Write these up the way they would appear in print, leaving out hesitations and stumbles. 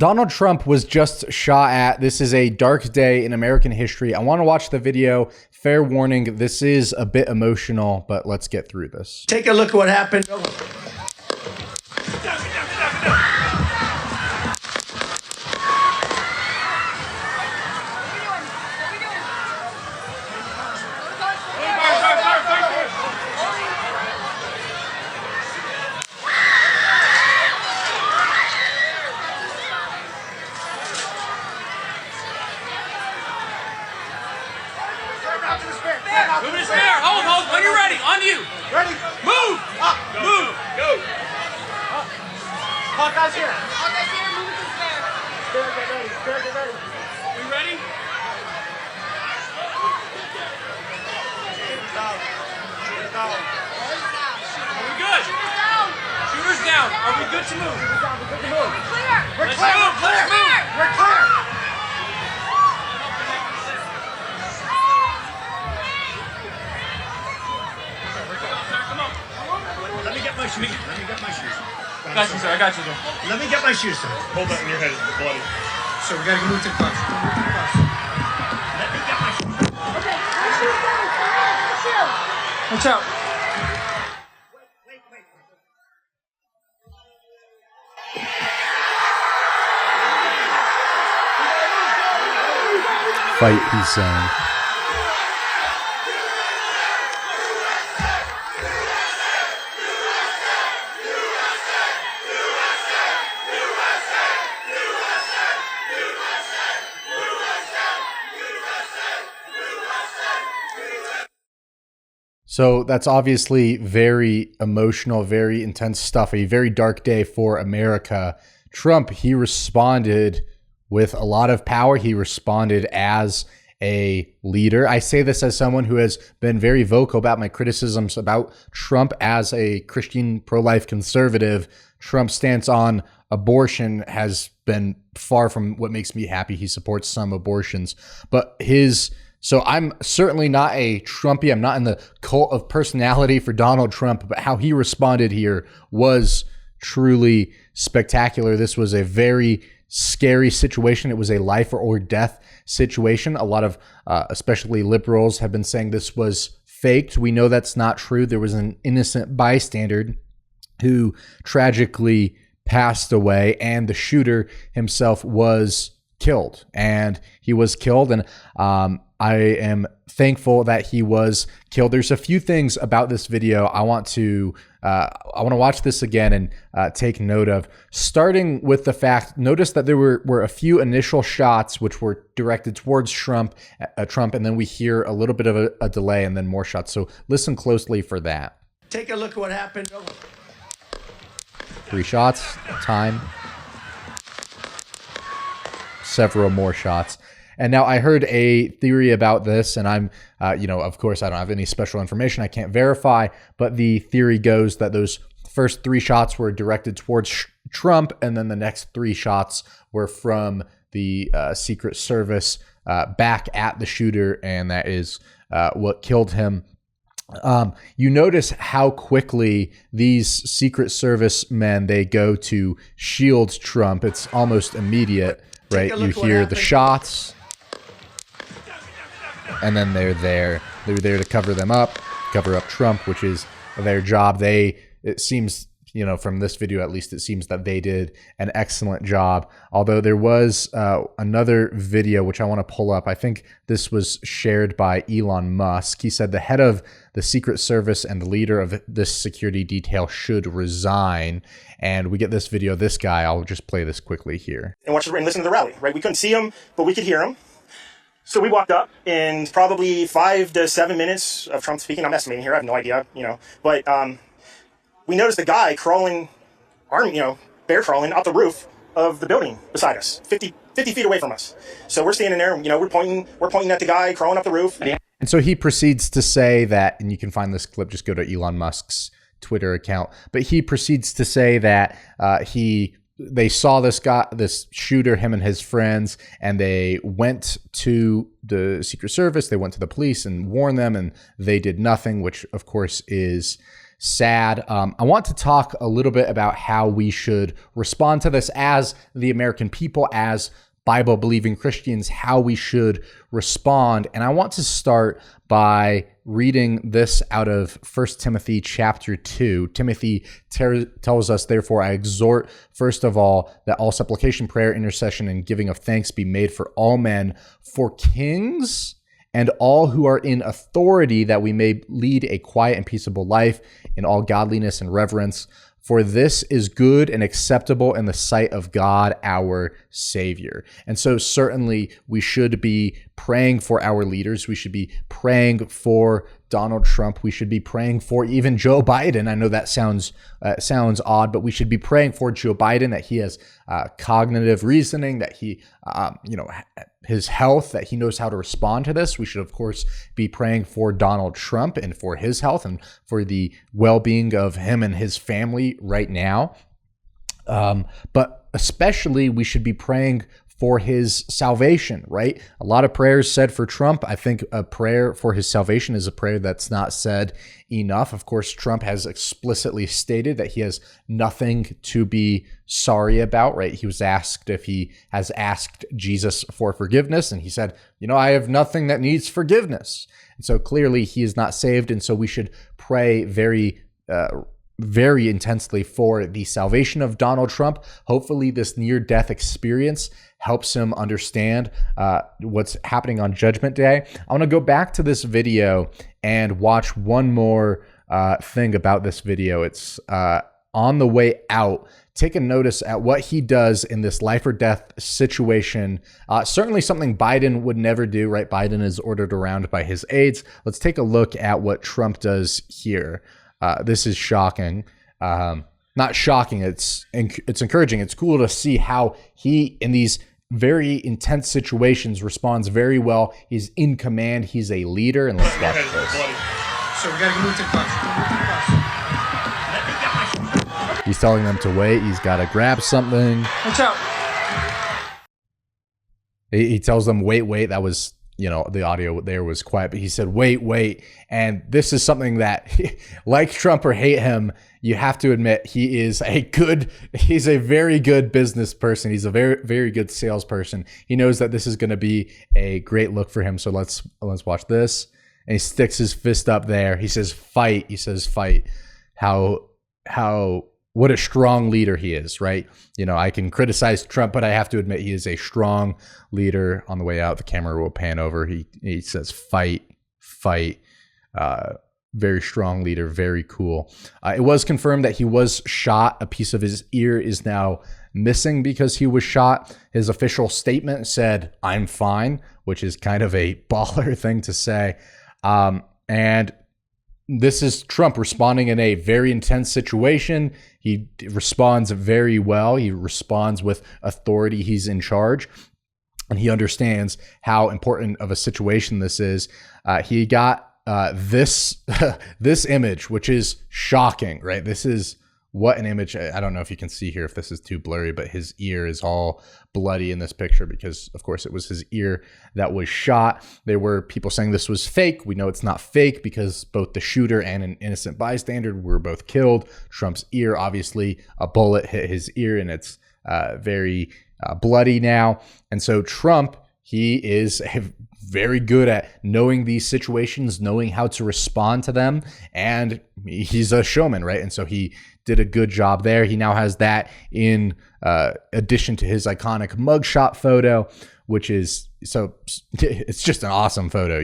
Donald Trump was just shot at. This is a dark day in American history. I want to watch the video. Fair warning, this is a bit emotional, but let's get through this. Take a look at what happened. Move this there. Hold. When you're ready. On you. Ready? Move. Up. Move. Go. Hawkeye's here. Hawkeye's here. Move it to spare. Spare, get ready. Spare, get ready. We ready? Are we good? Shooter's down. Are we good to move? We're clear. We're clear. We're clear. Let me get my shoes. Got you, sir. I got you, sir. Let me get my shoes, sir. Hold that in your head, it's bloody. So we gotta move to the bus. Let me get my shoes. Okay, my shoes down. My shoes. Watch out. Wait. Fight, he's saying. So that's obviously very emotional, very intense stuff, a very dark day for America. Trump, he responded with a lot of power. He responded as a leader. I say this as someone who has been very vocal about my criticisms about Trump as a Christian pro-life conservative. Trump's stance on abortion has been far from what makes me happy. He supports some abortions, but so I'm certainly not a Trumpy. I'm not in the cult of personality for Donald Trump, but how he responded here was truly spectacular. This was a very scary situation. It was a life or death situation. A lot of, especially liberals, have been saying this was faked. We know that's not true. There was an innocent bystander who tragically passed away, and the shooter himself was killed. And I am thankful that he was killed. There's a few things about this video I want to watch this again and take note of, starting with the fact, notice that there were a few initial shots which were directed towards Trump, and then we hear a little bit of a delay and then more shots. So listen closely for that. Take a look at what happened. 3 shots, time, several more shots. And now I heard a theory about this, and I'm, of course, I don't have any special information. I can't verify, but the theory goes that those first 3 shots were directed towards Trump, and then the next 3 shots were from the Secret Service back at the shooter, and that is what killed him. You notice how quickly these Secret Service men, they go to shield Trump. It's almost immediate, right? You hear the shots, and then they're there. They're there to cover up Trump, which is their job. It seems, from this video at least, it seems that they did an excellent job. Although there was another video which I want to pull up. I think this was shared by Elon Musk. He said the head of the Secret Service and the leader of this security detail should resign. And we get this video, this guy. I'll just play this quickly here. And listen to the rally, right? We couldn't see him, but we could hear him. So we walked up, and probably 5 to 7 minutes of Trump speaking. I'm estimating here. I have no idea, But we noticed a guy crawling, bear crawling out the roof of the building beside us, 50 feet away from us. So we're standing there, we're pointing at the guy crawling up the roof. And so he proceeds to say that, and you can find this clip, just go to Elon Musk's Twitter account, but he proceeds to say that they saw this shooter, him and his friends, and they went to the Secret Service, they went to the police and warned them, and they did nothing, which of course is sad. I want to talk a little bit about how we should respond to this as the American people, as Bible-believing Christians, how we should respond. And I want to start by reading this out of 1 Timothy chapter 2. Timothy tells us, therefore, I exhort, first of all, that all supplication, prayer, intercession, and giving of thanks be made for all men, for kings and all who are in authority, that we may lead a quiet and peaceable life in all godliness and reverence. For this is good and acceptable in the sight of God, our Savior. And so certainly we should be praying for our leaders. We should be praying for Donald Trump. We should be praying for even Joe Biden. I know that sounds odd, but we should be praying for Joe Biden, that he has cognitive reasoning, that he, his health, that he knows how to respond to this. We should, of course, be praying for Donald Trump and for his health and for the well-being of him and his family right now. But especially we should be praying for his salvation, right? A lot of prayers said for Trump. I think a prayer for his salvation is a prayer that's not said enough. Of course, Trump has explicitly stated that he has nothing to be sorry about, right? He was asked if he has asked Jesus for forgiveness, and he said, I have nothing that needs forgiveness. And so clearly he is not saved. And so we should pray very intensely for the salvation of Donald Trump. Hopefully this near-death experience helps him understand what's happening on Judgment Day. I want to go back to this video and watch one more thing about this video. It's on the way out. Take a notice at what he does in this life or death situation. Certainly something Biden would never do, right? Biden is ordered around by his aides. Let's take a look at what Trump does here. This is shocking. Not shocking. It's encouraging. It's cool to see how he, in these very intense situations, responds very well. He's in command. He's a leader. And let's watch this. So we gotta move to the bus. Let me get my. He's telling them to wait. He's got to grab something. Watch out. He tells them, wait. That was, the audio there was quiet, but he said, wait. And this is something that, like Trump or hate him, you have to admit he's a very good business person. He's a very, very good salesperson. He knows that this is going to be a great look for him. So let's watch this. And he sticks his fist up there. He says, fight. What a strong leader he is, right? I can criticize Trump, but I have to admit he is a strong leader. On the way out, the camera will pan over. He says, fight. Very strong leader, very cool. It was confirmed that he was shot. A piece of his ear is now missing because he was shot. His official statement said, I'm fine, which is kind of a baller thing to say. And this is Trump responding in a very intense situation. He responds very well. He responds with authority. He's in charge, and he understands how important of a situation this is. He got this image, which is shocking, right? This is what an image. I don't know if you can see here if this is too blurry, but his ear is all bloody in this picture because, of course, it was his ear that was shot. There were people saying this was fake. We know it's not fake because both the shooter and an innocent bystander were both killed. Trump's ear, obviously, a bullet hit his ear, and it's very bloody now. And so Trump, he is very good at knowing these situations, knowing how to respond to them, and he's a showman, right? And so he did a good job there. He now has that in addition to his iconic mugshot photo, which is, so it's just an awesome photo.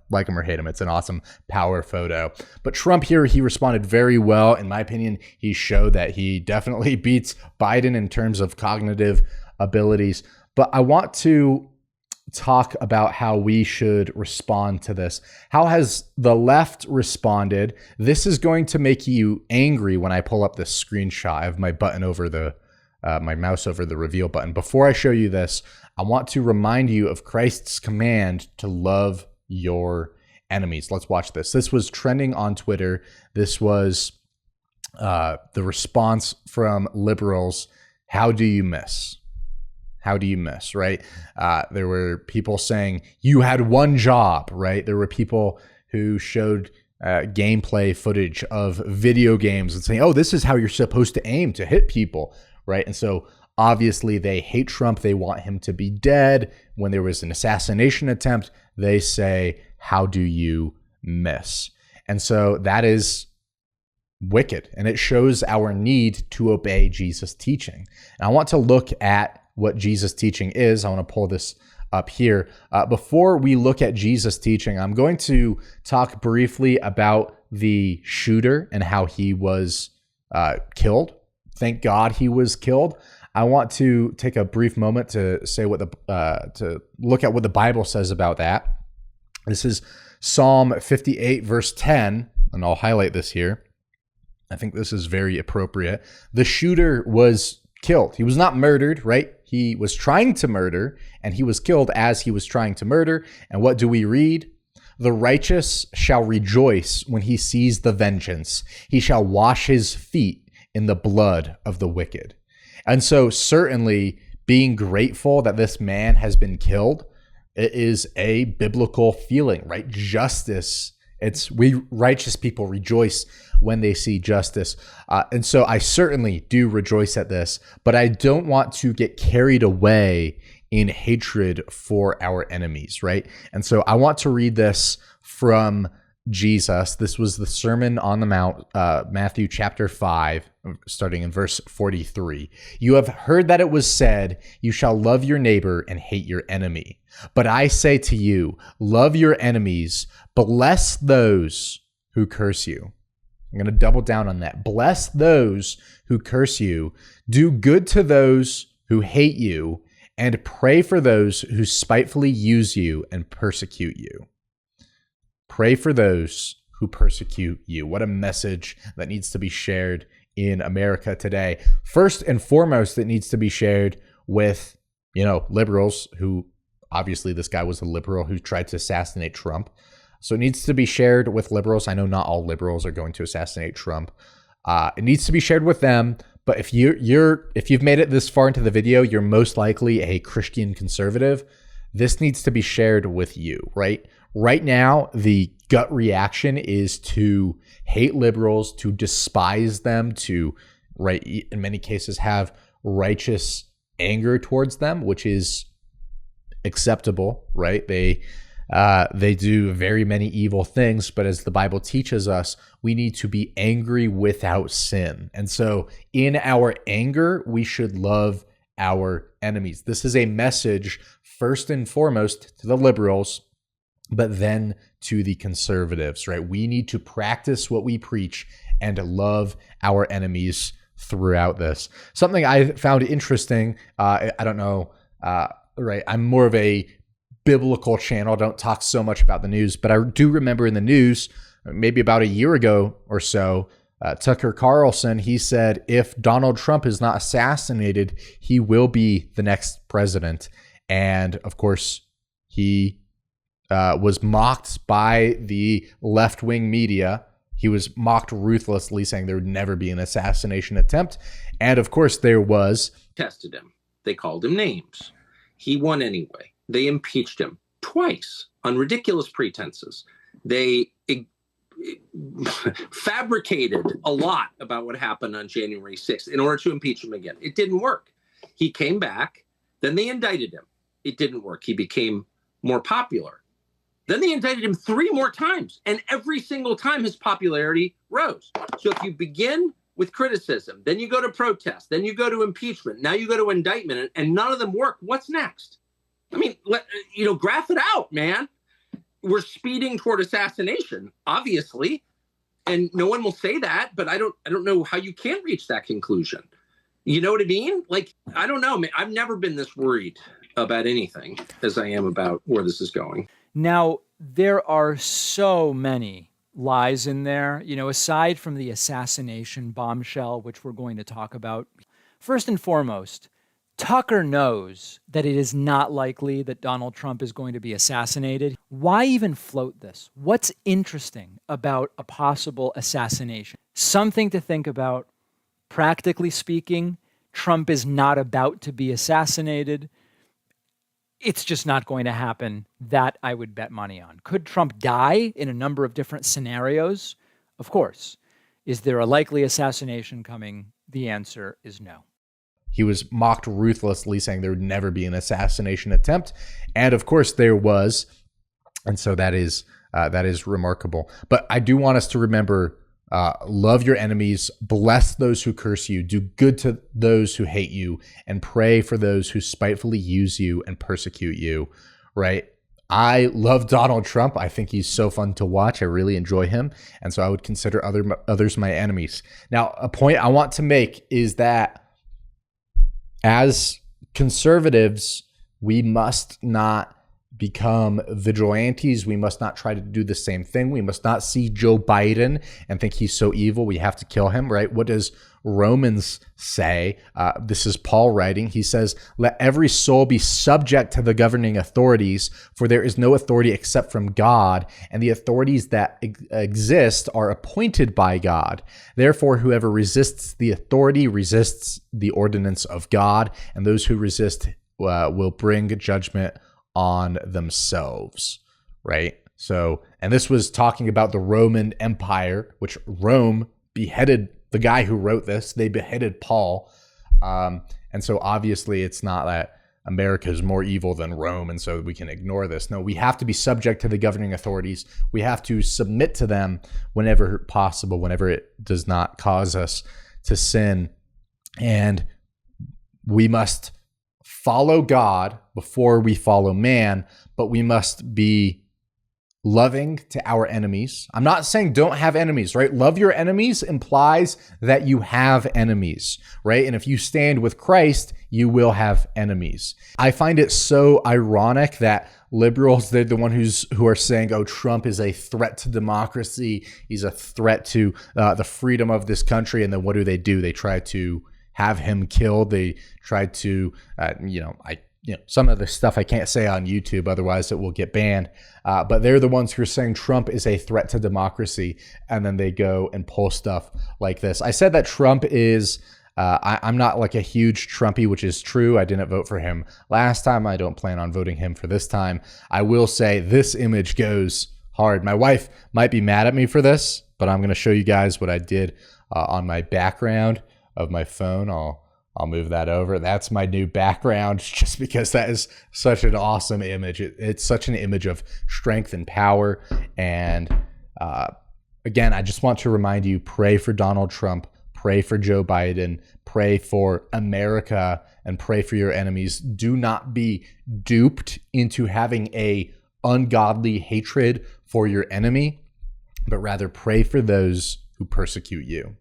Like him or hate him, it's an awesome power photo. But Trump here, he responded very well. In my opinion, he showed that he definitely beats Biden in terms of cognitive abilities. But I want to talk about how we should respond to this. How has the left responded? This is going to make you angry when I pull up this screenshot. I have my button over my mouse over the reveal button. Before I show you this, I want to remind you of Christ's command to love your enemies. Let's watch this. This was trending on Twitter. This was the response from liberals. How do you miss? How do you miss, right? There were people saying you had one job, right? There were people who showed gameplay footage of video games and saying, oh, this is how you're supposed to aim to hit people, right? And so obviously they hate Trump. They want him to be dead. When there was an assassination attempt, they say, how do you miss? And so that is wicked, and it shows our need to obey Jesus' teaching. And I want to look at what Jesus' teaching is. I want to pull this up here. Before we look at Jesus' teaching, I'm going to talk briefly about the shooter and how he was killed. Thank God he was killed. I want to take a brief moment to say to look at what the Bible says about that. This is Psalm 58, verse 10, and I'll highlight this here. I think this is very appropriate. The shooter was killed. He was not murdered, right? He was trying to murder, and he was killed as he was trying to murder. And what do we read? The righteous shall rejoice when he sees the vengeance. He shall wash his feet in the blood of the wicked. And so certainly being grateful that this man has been killed, it is a biblical feeling, right? Justice. We righteous people rejoice when they see justice. And so I certainly do rejoice at this, but I don't want to get carried away in hatred for our enemies, right? And so I want to read this from Jesus. This was the Sermon on the Mount, Matthew chapter 5, starting in verse 43. You have heard that it was said, you shall love your neighbor and hate your enemy. But I say to you, love your enemies, bless those who curse you. I'm going to double down on that. Bless those who curse you, do good to those who hate you, and pray for those who spitefully use you and persecute you. Pray for those who persecute you. What a message that needs to be shared in America today. First and foremost, it needs to be shared with, liberals who, obviously this guy was a liberal who tried to assassinate Trump. So it needs to be shared with liberals. I know not all liberals are going to assassinate Trump. It needs to be shared with them. But if you've made it this far into the video, you're most likely a Christian conservative. This needs to be shared with you, right? Right now, the gut reaction is to hate liberals, to despise them, to, right, in many cases have righteous anger towards them, which is acceptable, right? They do very many evil things, but as the Bible teaches us, we need to be angry without sin. And so in our anger, we should love our enemies. This is a message first and foremost to the liberals, but then to the conservatives, right? We need to practice what we preach and love our enemies throughout this. Something I found interesting, I don't know, right? I'm more of a biblical channel. I don't talk so much about the news, but I do remember in the news, maybe about a year ago or so, Tucker Carlson, he said, if Donald Trump is not assassinated, he will be the next president. And of course, he was mocked by the left-wing media. He was mocked ruthlessly, saying there would never be an assassination attempt. And of course, there was. Tested him. They called him names. He won anyway. They impeached him twice on ridiculous pretenses. They fabricated a lot about what happened on January 6th in order to impeach him again. It didn't work. He came back. Then they indicted him. It didn't work. He became more popular. Then they indicted him 3 more times. And every single time his popularity rose. So if you begin with criticism, then you go to protest, then you go to impeachment, now you go to indictment, and none of them work, what's next? I mean, graph it out, man. We're speeding toward assassination, obviously, and no one will say that, but I don't know how you can reach that conclusion. You know what I mean? Like, I don't know, man. I've never been this worried about anything as I am about where this is going. Now, there are so many lies in there, aside from the assassination bombshell, which we're going to talk about. First and foremost, Tucker knows that it is not likely that Donald Trump is going to be assassinated. Why even float this? What's interesting about a possible assassination? Something to think about. Practically speaking, Trump is not about to be assassinated. It's just not going to happen. That I would bet money on. Could Trump die in a number of different scenarios? Of course. Is there a likely assassination coming? The answer is no. He was mocked ruthlessly, saying there would never be an assassination attempt. And of course there was. And so that is remarkable. But I do want us to remember, love your enemies, bless those who curse you, do good to those who hate you, and pray for those who spitefully use you and persecute you, right? I love Donald Trump. I think he's so fun to watch. I really enjoy him. And so I would consider others my enemies. Now, a point I want to make is that as conservatives, we must not become vigilantes. We must not try to do the same thing. We must not see Joe Biden and think he's so evil we have to kill him, right? What does Romans say? This is Paul writing. He says, "Let every soul be subject to the governing authorities, for there is no authority except from God, and the authorities that exist are appointed by God. Therefore, whoever resists the authority resists the ordinance of God, and those who resist will bring judgment on themselves," right? So, and this was talking about the Roman Empire, which Rome beheaded the guy who wrote this. They beheaded Paul. And so obviously it's not that America is more evil than Rome, and so we can ignore this. No, we have to be subject to the governing authorities. We have to submit to them whenever possible, whenever it does not cause us to sin. And we must follow God before we follow man, but we must be loving to our enemies. I'm not saying don't have enemies, right? Love your enemies implies that you have enemies, right? And if you stand with Christ, you will have enemies. I find it so ironic that liberals, they're the one who are saying, oh, Trump is a threat to democracy. He's a threat to the freedom of this country. And then what do? They try to have him killed. They tried to, some of the stuff I can't say on YouTube, otherwise it will get banned. But they're the ones who are saying Trump is a threat to democracy, and then they go and pull stuff like this. I said that Trump is, I'm not like a huge Trumpy, which is true. I didn't vote for him last time. I don't plan on voting him for this time. I will say this image goes hard. My wife might be mad at me for this, but I'm going to show you guys what I did on my background of my phone. I'll move that over. That's my new background, just because that is such an awesome image. It's such an image of strength and power. And again, I just want to remind you, pray for Donald Trump, pray for Joe Biden, pray for America, and pray for your enemies. Do not be duped into having a ungodly hatred for your enemy, but rather pray for those who persecute you.